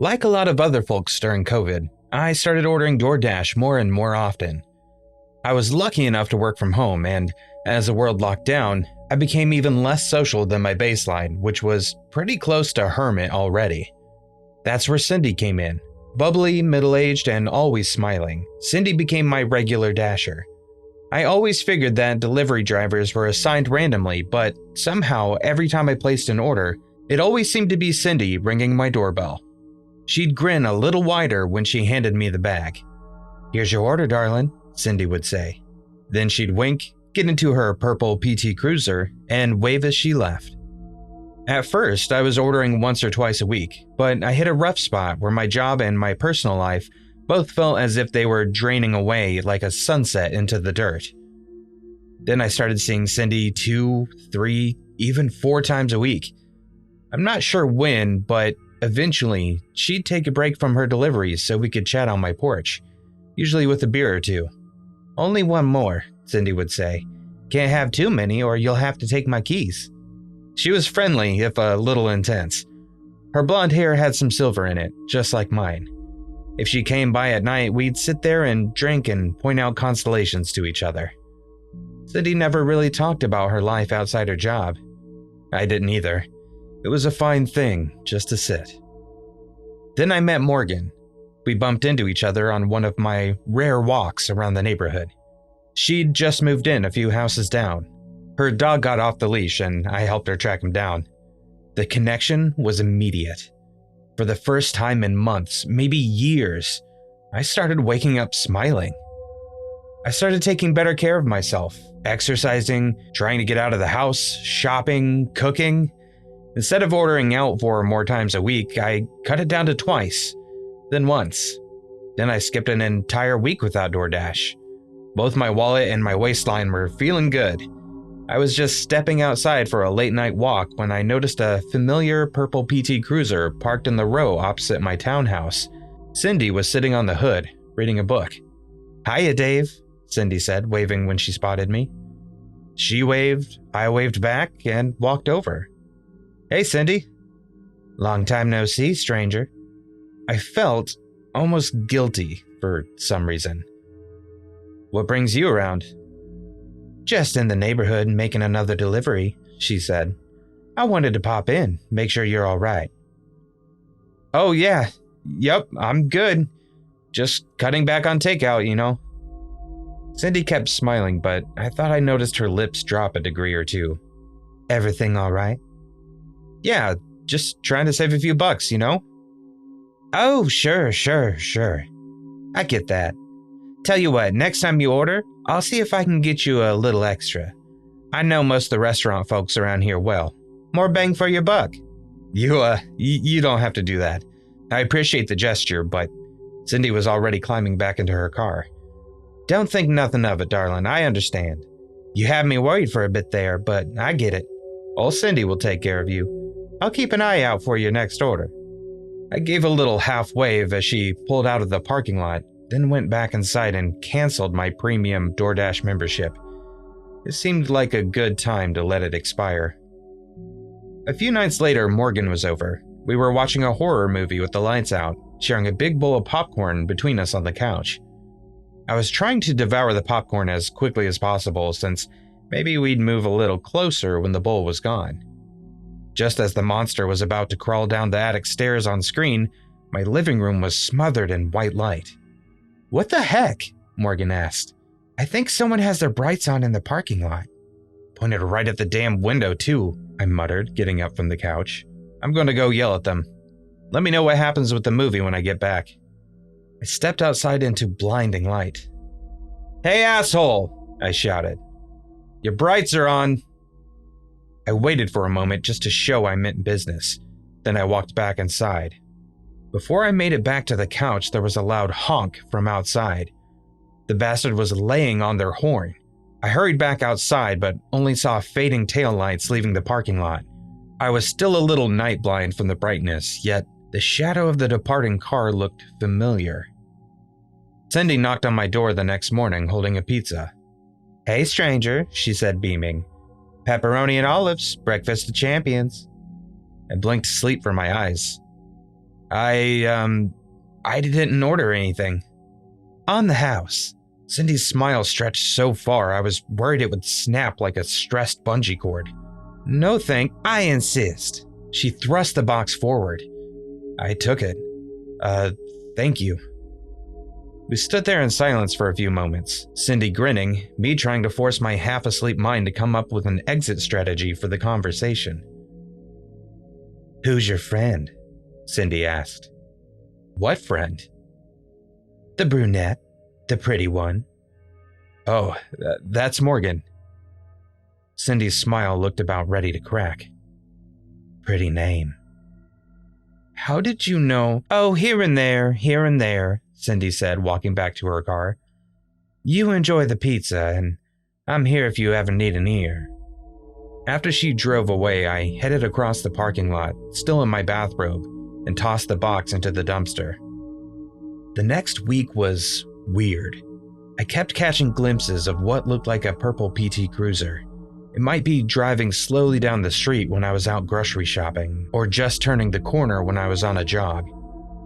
Like a lot of other folks during COVID, I started ordering DoorDash more and more often. I was lucky enough to work from home, and as the world locked down, I became even less social than my baseline, which was pretty close to hermit already. That's where Cindy came in. Bubbly, middle-aged, and always smiling, Cindy became my regular dasher. I always figured that delivery drivers were assigned randomly, but somehow every time I placed an order, it always seemed to be Cindy ringing my doorbell. She'd grin a little wider when she handed me the bag. "Here's your order, darling," Cindy would say. Then she'd wink, get into her purple PT Cruiser, and wave as she left. At first, I was ordering once or twice a week, but I hit a rough spot where my job and my personal life both felt as if they were draining away like a sunset into the dirt. Then I started seeing Cindy 2, 3, even 4 times a week. I'm not sure when, but eventually she'd take a break from her deliveries so we could chat on my porch, usually with a beer or two. "Only one more," Cindy would say. "Can't have too many or you'll have to take my keys." She was friendly, if a little intense. Her blonde hair had some silver in it, just like mine. If she came by at night, we'd sit there and drink and point out constellations to each other. Cindy never really talked about her life outside her job. I didn't either. It was a fine thing just to sit. Then I met Morgan. We bumped into each other on one of my rare walks around the neighborhood. She'd just moved in a few houses down. Her dog got off the leash and I helped her track him down. The connection was immediate. For the first time in months, maybe years, I started waking up smiling. I started taking better care of myself, exercising, trying to get out of the house, shopping, cooking. Instead of ordering out 4 or more times a week, I cut it down to twice, then once. Then I skipped an entire week without DoorDash. Both my wallet and my waistline were feeling good. I was just stepping outside for a late-night walk when I noticed a familiar purple PT Cruiser parked in the row opposite my townhouse. Cindy was sitting on the hood, reading a book. "Hiya, Dave," Cindy said, waving when she spotted me. She waved, I waved back, and walked over. "Hey, Cindy." "Long time no see, stranger." I felt almost guilty for some reason. "What brings you around?" "Just in the neighborhood making another delivery," she said. "I wanted to pop in, make sure you're all right." "Oh yeah, yep, I'm good. Just cutting back on takeout, you know." Cindy kept smiling, but I thought I noticed her lips drop a degree or two. "Everything all right?" "Yeah, just trying to save a few bucks, you know?" "Oh, sure. I get that. Tell you what, next time you order, I'll see if I can get you a little extra. I know most of the restaurant folks around here well. More bang for your buck." You don't have to do that. I appreciate the gesture, but Cindy was already climbing back into her car. "Don't think nothing of it, darling. I understand. You had me worried for a bit there, but I get it. Old Cindy will take care of you. I'll keep an eye out for your next order." I gave a little half wave as she pulled out of the parking lot, then went back inside and canceled my premium DoorDash membership. It seemed like a good time to let it expire. A few nights later, Morgan was over. We were watching a horror movie with the lights out, sharing a big bowl of popcorn between us on the couch. I was trying to devour the popcorn as quickly as possible since maybe we'd move a little closer when the bowl was gone. Just as the monster was about to crawl down the attic stairs on screen, my living room was smothered in white light. "What the heck?" Morgan asked. "I think someone has their brights on in the parking lot." "Pointed right at the damn window too," I muttered, getting up from the couch. "I'm going to go yell at them. Let me know what happens with the movie when I get back." I stepped outside into blinding light. "Hey, asshole!" I shouted. "Your brights are on." I waited for a moment just to show I meant business. Then I walked back inside. Before I made it back to the couch, there was a loud honk from outside. The bastard was laying on their horn. I hurried back outside, but only saw fading taillights leaving the parking lot. I was still a little night blind from the brightness, yet the shadow of the departing car looked familiar. Cindy knocked on my door the next morning holding a pizza. "Hey, stranger," she said, beaming. "Pepperoni and olives, breakfast of champions." I blinked sleep from my eyes. I didn't order anything. On the house. Cindy's smile stretched so far I was worried it would snap like a stressed bungee cord. No I insist. She thrust the box forward. I took it. Thank you. We stood there in silence for a few moments, Cindy grinning, me trying to force my half-asleep mind to come up with an exit strategy for the conversation. Who's your friend? Cindy asked. What friend? The brunette, the pretty one. Oh, that's Morgan. Cindy's smile looked about ready to crack. Pretty name. How did you know? Oh, here and there, Cindy said, walking back to her car. You enjoy the pizza, and I'm here if you ever need an ear. After she drove away, I headed across the parking lot, still in my bathrobe, and tossed the box into the dumpster. The next week was weird. I kept catching glimpses of what looked like a purple PT Cruiser. It might be driving slowly down the street when I was out grocery shopping, or just turning the corner when I was on a jog.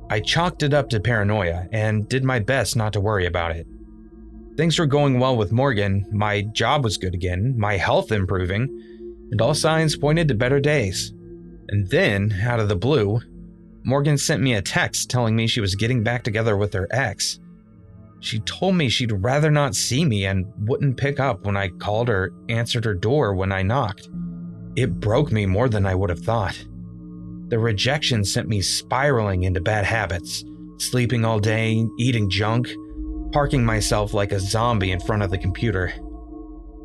I chalked it up to paranoia and did my best not to worry about it. Things were going well with Morgan, my job was good again, my health improving, and all signs pointed to better days. And then, out of the blue, Morgan sent me a text telling me she was getting back together with her ex. She told me she'd rather not see me and wouldn't pick up when I called or answered her door when I knocked. It broke me more than I would have thought. The rejection sent me spiraling into bad habits, sleeping all day, eating junk, parking myself like a zombie in front of the computer.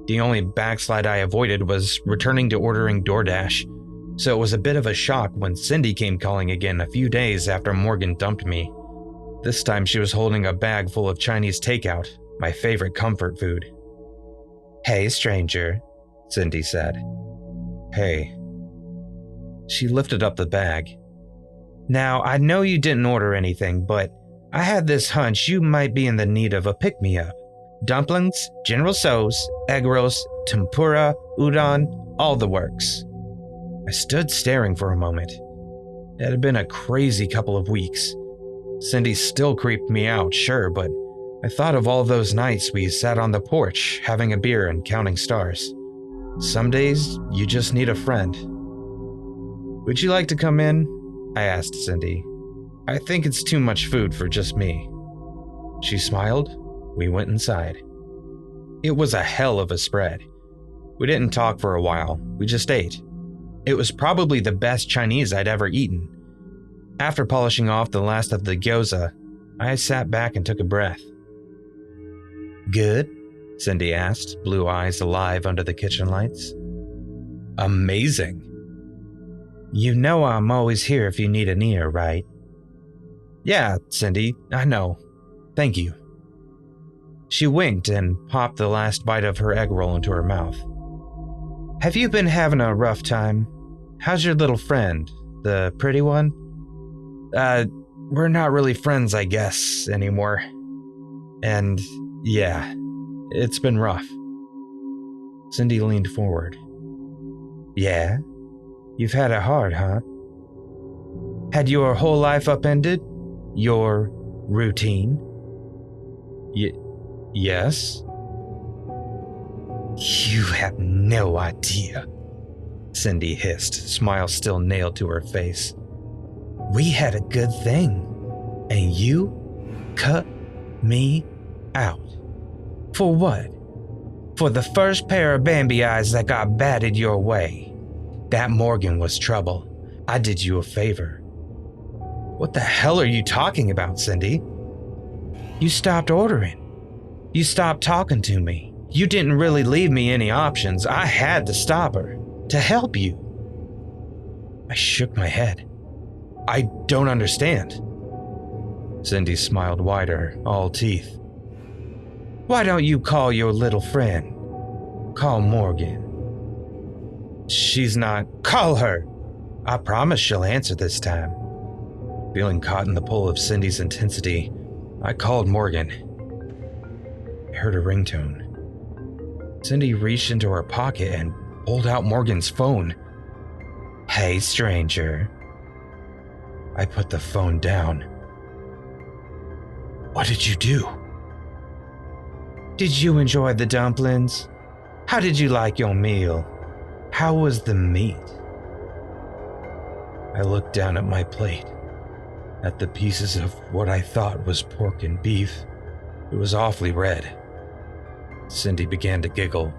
The only backslide I avoided was returning to ordering DoorDash, so it was a bit of a shock when Cindy came calling again a few days after Morgan dumped me. This time she was holding a bag full of Chinese takeout, my favorite comfort food. Hey, stranger, Cindy said. Hey. She lifted up the bag. Now, I know you didn't order anything, but I had this hunch you might be in the need of a pick-me-up. Dumplings, General Tso's, egg rolls, tempura, udon, all the works. I stood staring for a moment. It had been a crazy couple of weeks. Cindy still creeped me out, sure, but I thought of all those nights we sat on the porch, having a beer and counting stars. Some days, you just need a friend. Would you like to come in? I asked Cindy. I think it's too much food for just me. She smiled. We went inside. It was a hell of a spread. We didn't talk for a while. We just ate. It was probably the best Chinese I'd ever eaten. After polishing off the last of the gyoza, I sat back and took a breath. Good? Cindy asked, blue eyes alive under the kitchen lights. Amazing. You know I'm always here if you need an ear, right? Yeah, Cindy, I know. Thank you. She winked and popped the last bite of her egg roll into her mouth. Have you been having a rough time? How's your little friend, the pretty one? We're not really friends, I guess, anymore. And, yeah, it's been rough. Cindy leaned forward. Yeah? You've had it hard, huh? Had your whole life upended? Your routine? Yes? You have no idea, Cindy hissed, smile still nailed to her face. We had a good thing, and you cut me out. For what? For the first pair of Bambi eyes that got batted your way. That Morgan was trouble. I did you a favor. What the hell are you talking about, Cindy? You stopped ordering. You stopped talking to me. You didn't really leave me any options. I had to stop her, to help you. I shook my head. I don't understand. Cindy smiled wider, all teeth. Why don't you call your little friend? Call Morgan. She's not. Call her! I promise she'll answer this time. Feeling caught in the pull of Cindy's intensity, I called Morgan. I heard a ringtone. Cindy reached into her pocket and pulled out Morgan's phone. Hey, stranger. I put the phone down. What did you do? Did you enjoy the dumplings? How did you like your meal? How was the meat? I looked down at my plate, at the pieces of what I thought was pork and beef. It was awfully red. Cindy began to giggle.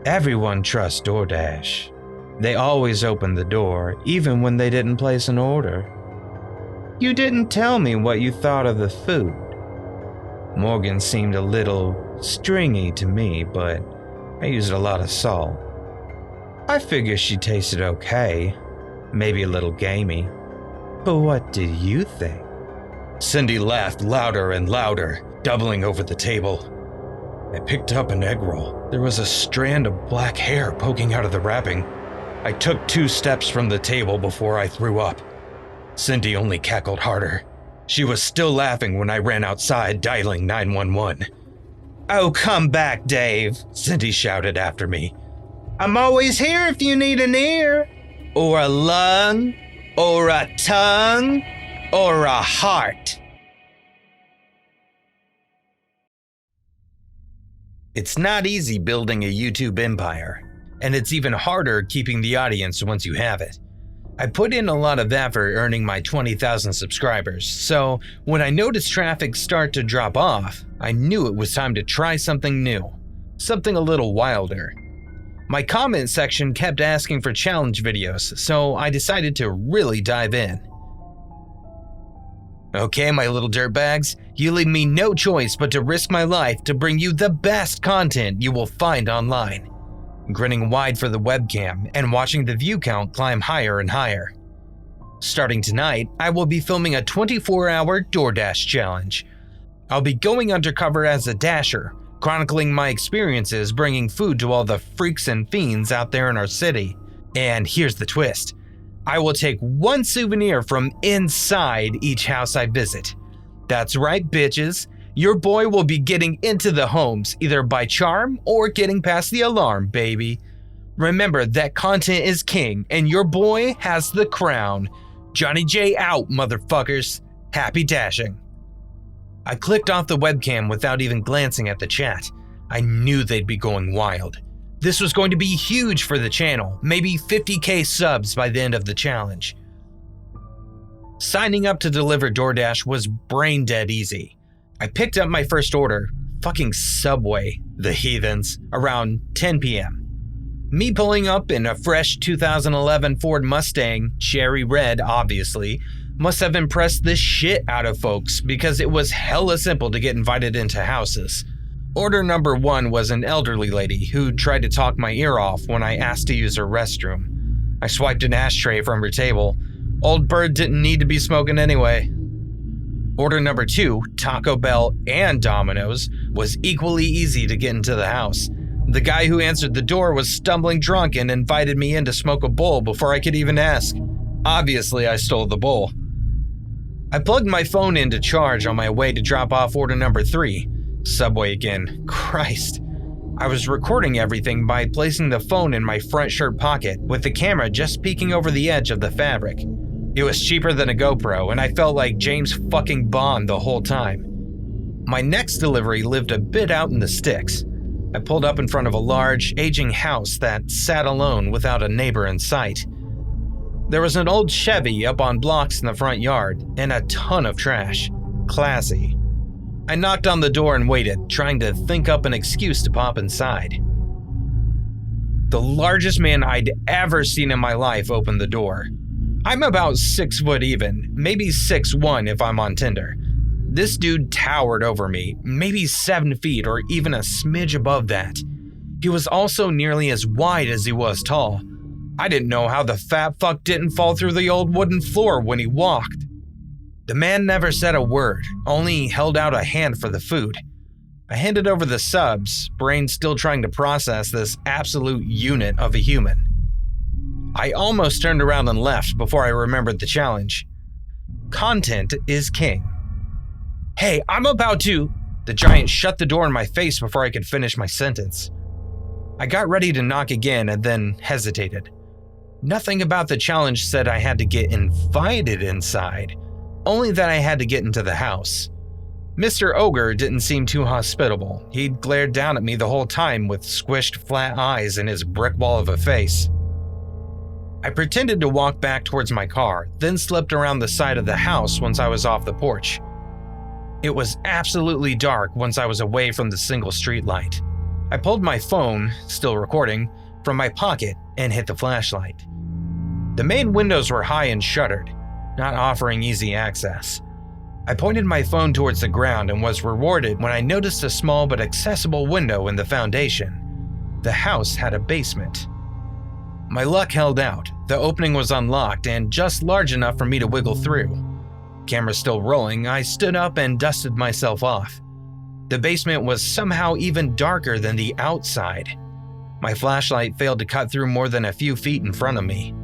Everyone trusts DoorDash. They always open the door, even when they didn't place an order. You didn't tell me what you thought of the food. Morgan seemed a little stringy to me, but I used a lot of salt. I figured she tasted okay, maybe a little gamey. But what did you think? Cindy laughed louder and louder, doubling over the table. I picked up an egg roll. There was a strand of black hair poking out of the wrapping. I took 2 steps from the table before I threw up. Cindy only cackled harder. She was still laughing when I ran outside, dialing 911. Oh, come back, Dave, Cindy shouted after me. I'm always here if you need an ear, or a lung, or a tongue, or a heart. It's not easy building a YouTube empire, and it's even harder keeping the audience once you have it. I put in a lot of effort earning my 20,000 subscribers, so when I noticed traffic start to drop off, I knew it was time to try something new, something a little wilder. My comment section kept asking for challenge videos, so I decided to really dive in. Okay, my little dirtbags, you leave me no choice but to risk my life to bring you the best content you will find online. Grinning wide for the webcam and watching the view count climb higher and higher. Starting tonight, I will be filming a 24-hour DoorDash challenge. I'll be going undercover as a dasher, chronicling my experiences bringing food to all the freaks and fiends out there in our city. And here's the twist. I will take one souvenir from inside each house I visit. That's right, bitches. Your boy will be getting into the homes either by charm or getting past the alarm, baby. Remember that content is king and your boy has the crown. Johnny J out, motherfuckers. Happy dashing. I clicked off the webcam without even glancing at the chat. I knew they'd be going wild. This was going to be huge for the channel, maybe 50k subs by the end of the challenge. Signing up to deliver DoorDash was brain dead easy. I picked up my first order, fucking Subway, the heathens, around 10 p.m. Me pulling up in a fresh 2011 Ford Mustang, cherry red obviously, must have impressed the shit out of folks because it was hella simple to get invited into houses. Order number 1 was an elderly lady who tried to talk my ear off when I asked to use her restroom. I swiped an ashtray from her table. Old bird didn't need to be smoking anyway. Order number 2, Taco Bell and Domino's, was equally easy to get into the house. The guy who answered the door was stumbling drunk and invited me in to smoke a bowl before I could even ask. Obviously, I stole the bowl. I plugged my phone in to charge on my way to drop off order number 3. Subway again. Christ. I was recording everything by placing the phone in my front shirt pocket with the camera just peeking over the edge of the fabric. It was cheaper than a GoPro and I felt like James fucking Bond the whole time. My next delivery lived a bit out in the sticks. I pulled up in front of a large, aging house that sat alone without a neighbor in sight. There was an old Chevy up on blocks in the front yard and a ton of trash. Classy. I knocked on the door and waited, trying to think up an excuse to pop inside. The largest man I'd ever seen in my life opened the door. I'm about 6 foot even, maybe 6'1" if I'm on Tinder. This dude towered over me, maybe 7 feet or even a smidge above that. He was also nearly as wide as he was tall. I didn't know how the fat fuck didn't fall through the old wooden floor when he walked. The man never said a word, only held out a hand for the food. I handed over the subs, brain still trying to process this absolute unit of a human. I almost turned around and left before I remembered the challenge. Content is king. Hey, I'm about to... The giant shut the door in my face before I could finish my sentence. I got ready to knock again and then hesitated. Nothing about the challenge said I had to get invited inside, only that I had to get into the house. Mr. Ogre didn't seem too hospitable. He'd glared down at me the whole time with squished flat eyes and his brick wall of a face. I pretended to walk back towards my car, then slipped around the side of the house once I was off the porch. It was absolutely dark once I was away from the single streetlight. I pulled my phone, still recording, from my pocket and hit the flashlight. The main windows were high and shuttered, not offering easy access. I pointed my phone towards the ground and was rewarded when I noticed a small but accessible window in the foundation. The house had a basement. My luck held out. The opening was unlocked and just large enough for me to wiggle through. Camera still rolling, I stood up and dusted myself off. The basement was somehow even darker than the outside. My flashlight failed to cut through more than a few feet in front of me.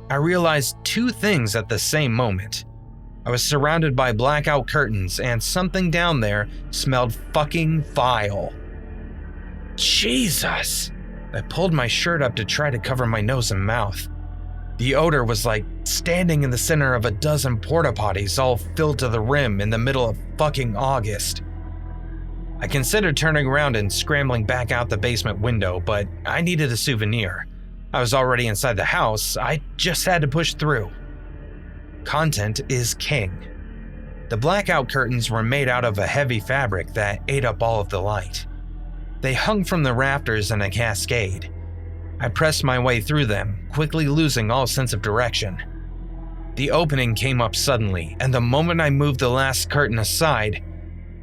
I realized two things at the same moment. I was surrounded by blackout curtains and something down there smelled fucking vile. Jesus! I pulled my shirt up to try to cover my nose and mouth. The odor was like standing in the center of a dozen porta potties all filled to the rim in the middle of fucking August. I considered turning around and scrambling back out the basement window, but I needed a souvenir. I was already inside the house, I just had to push through. Content is king. The blackout curtains were made out of a heavy fabric that ate up all of the light. They hung from the rafters in a cascade. I pressed my way through them, quickly losing all sense of direction. The opening came up suddenly, and the moment I moved the last curtain aside,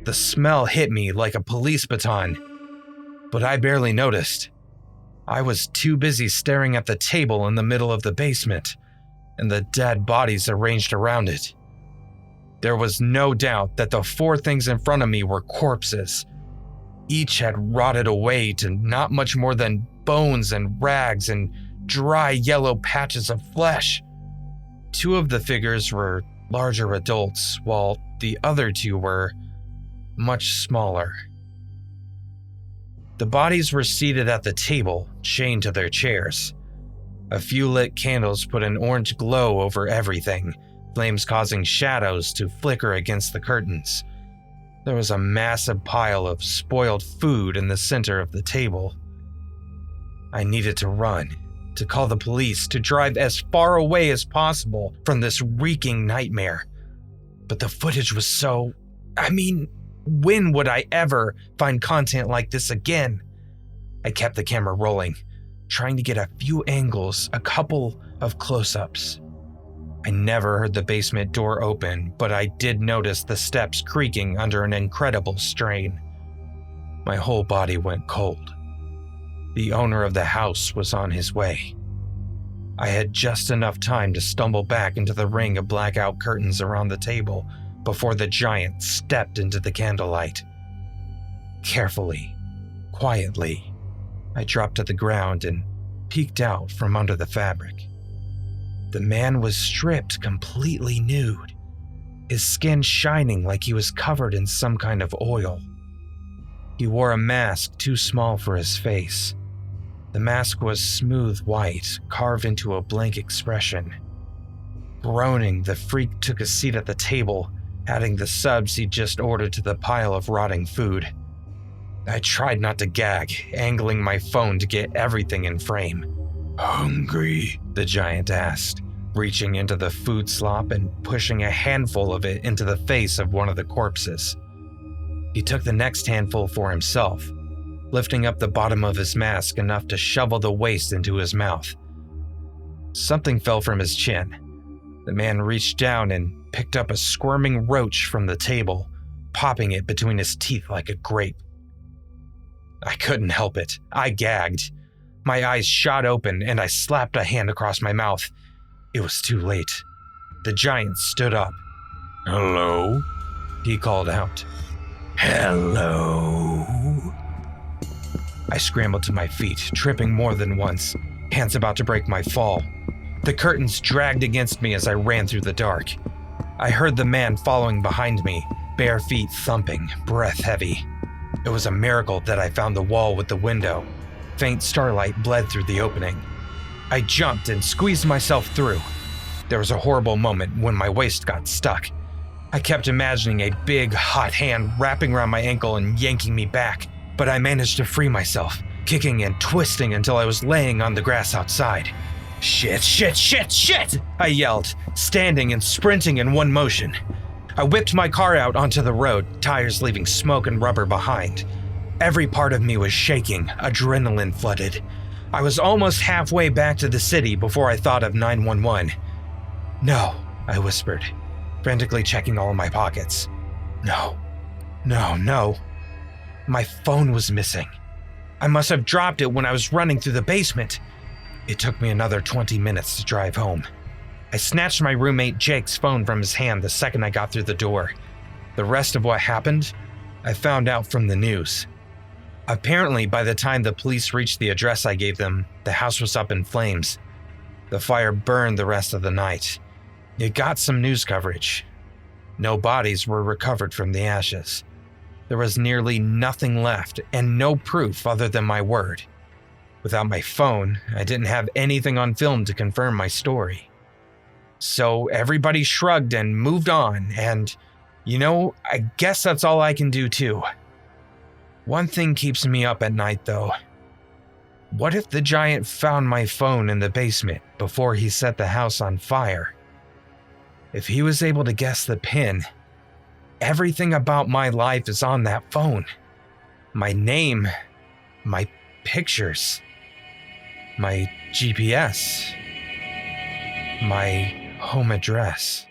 the smell hit me like a police baton. But I barely noticed. I was too busy staring at the table in the middle of the basement and the dead bodies arranged around it. There was no doubt that the four things in front of me were corpses. Each had rotted away to not much more than bones and rags and dry yellow patches of flesh. Two of the figures were larger adults, while the other two were much smaller. The bodies were seated at the table, chained to their chairs. A few lit candles put an orange glow over everything, flames causing shadows to flicker against the curtains. There was a massive pile of spoiled food in the center of the table. I needed to run, to call the police, to drive as far away as possible from this reeking nightmare. But the footage was so... when would I ever find content like this again? I kept the camera rolling, trying to get a few angles, a couple of close-ups. I never heard the basement door open, but I did notice the steps creaking under an incredible strain. My whole body went cold. The owner of the house was on his way. I had just enough time to stumble back into the ring of blackout curtains around the table before the giant stepped into the candlelight. Carefully, quietly, I dropped to the ground and peeked out from under the fabric. The man was stripped completely nude, his skin shining like he was covered in some kind of oil. He wore a mask too small for his face. The mask was smooth white, carved into a blank expression. Groaning, the freak took a seat at the table, adding the subs he'd just ordered to the pile of rotting food. I tried not to gag, angling my phone to get everything in frame. "Hungry?" the giant asked, reaching into the food slop and pushing a handful of it into the face of one of the corpses. He took the next handful for himself, lifting up the bottom of his mask enough to shovel the waste into his mouth. Something fell from his chin. The man reached down and picked up a squirming roach from the table, popping it between his teeth like a grape. I couldn't help it. I gagged. My eyes shot open and I slapped a hand across my mouth. It was too late. The giant stood up. "Hello?" he called out. "Hello?" I scrambled to my feet, tripping more than once, hands about to break my fall. The curtains dragged against me as I ran through the dark. I heard the man following behind me, bare feet thumping, breath heavy. It was a miracle that I found the wall with the window. Faint starlight bled through the opening. I jumped and squeezed myself through. There was a horrible moment when my waist got stuck. I kept imagining a big, hot hand wrapping around my ankle and yanking me back, but I managed to free myself, kicking and twisting until I was laying on the grass outside. Shit, shit, shit, shit! I yelled, standing and sprinting in one motion. I whipped my car out onto the road, tires leaving smoke and rubber behind. Every part of me was shaking, adrenaline flooded. I was almost halfway back to the city before I thought of 911. No, I whispered, frantically checking all my pockets. No. My phone was missing. I must have dropped it when I was running through the basement. It took me another 20 minutes to drive home. I snatched my roommate Jake's phone from his hand the second I got through the door. The rest of what happened, I found out from the news. Apparently, by the time the police reached the address I gave them, the house was up in flames. The fire burned the rest of the night. It got some news coverage. No bodies were recovered from the ashes. There was nearly nothing left and no proof other than my word. Without my phone, I didn't have anything on film to confirm my story. So everybody shrugged and moved on, and, I guess that's all I can do too. One thing keeps me up at night though. What if the giant found my phone in the basement before he set the house on fire? If he was able to guess the pin, everything about my life is on that phone. My name, my pictures, my GPS, my home address.